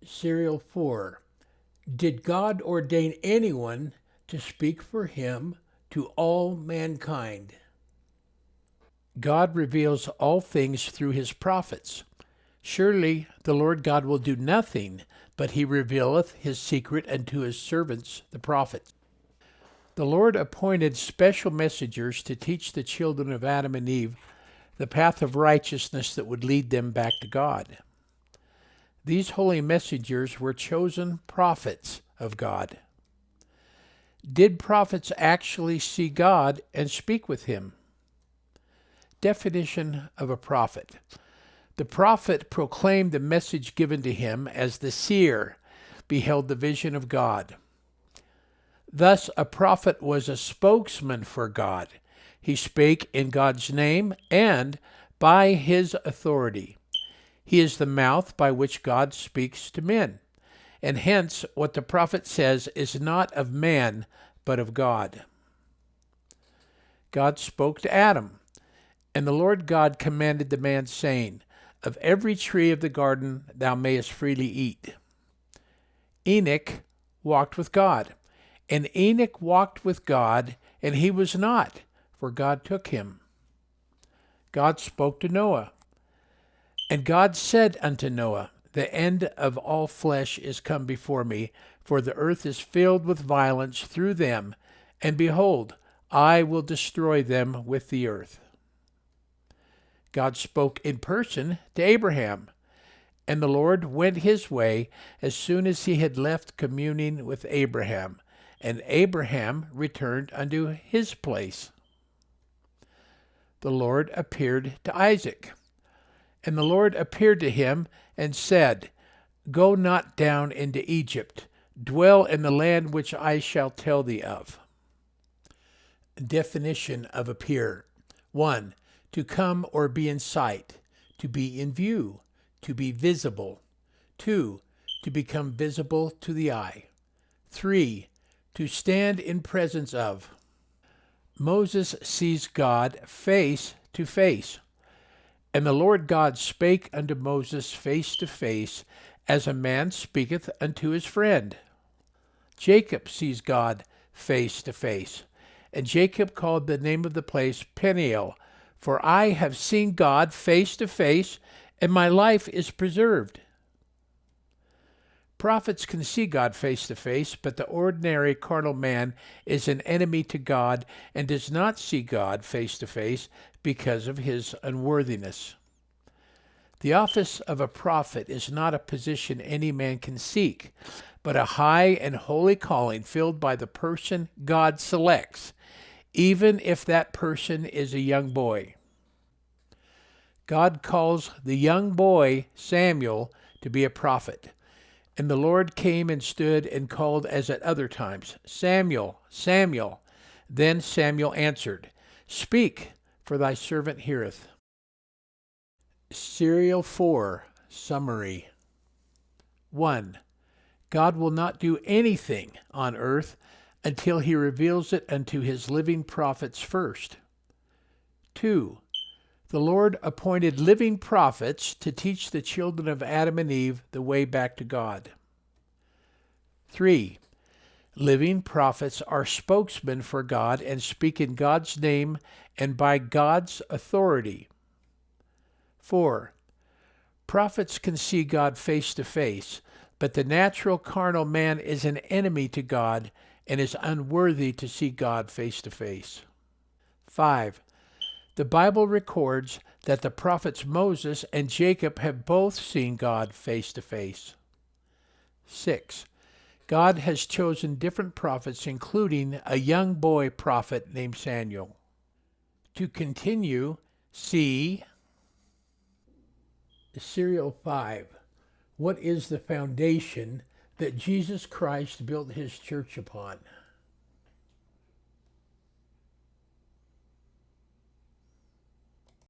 Serial 4. Did God ordain anyone to speak for him to all mankind? God reveals all things through his prophets. Surely the Lord God will do nothing, but he revealeth his secret unto his servants the prophets. The Lord appointed special messengers to teach the children of Adam and Eve the path of righteousness that would lead them back to God. These holy messengers were chosen prophets of God. Did prophets actually see God and speak with him? Definition of a prophet. The prophet proclaimed the message given to him as the seer beheld the vision of God. Thus, a prophet was a spokesman for God. He spake in God's name and by his authority. He is the mouth by which God speaks to men, and hence what the prophet says is not of man, but of God. God spoke to Adam, and the Lord God commanded the man, saying, Of every tree of the garden thou mayest freely eat. Enoch walked with God, and Enoch walked with God, and he was not, for God took him. God spoke to Noah. And God said unto Noah, The end of all flesh is come before me, for the earth is filled with violence through them, and behold, I will destroy them with the earth. God spoke in person to Abraham, and the Lord went his way as soon as he had left communing with Abraham, and Abraham returned unto his place. The Lord appeared to Isaac. And the Lord appeared to him and said, Go not down into Egypt, dwell in the land which I shall tell thee of. Definition of appear. 1. To come or be in sight, to be in view, to be visible. 2. To become visible to the eye. 3. To stand in presence of. Moses sees God face to face. And the Lord God spake unto Moses face to face, as a man speaketh unto his friend. Jacob sees God face to face. And Jacob called the name of the place Peniel, for I have seen God face to face, and my life is preserved. Prophets can see God face to face, but the ordinary carnal man is an enemy to God and does not see God face to face because of his unworthiness. The office of a prophet is not a position any man can seek, but a high and holy calling filled by the person God selects, even if that person is a young boy. God calls the young boy Samuel to be a prophet. And the Lord came and stood and called as at other times, Samuel, Samuel. Then Samuel answered, Speak, for thy servant heareth. Serial 4. Summary. 1. God will not do anything on earth until he reveals it unto his living prophets first. 2. The Lord appointed living prophets to teach the children of Adam and Eve the way back to God. 3. Living prophets are spokesmen for God and speak in God's name and by God's authority. 4. Prophets can see God face to face, but the natural carnal man is an enemy to God and is unworthy to see God face to face. 5. The Bible records that the prophets Moses and Jacob have both seen God face to face. 6. God has chosen different prophets, including a young boy prophet named Samuel. To continue, see Serial 5. What is the foundation that Jesus Christ built his church upon?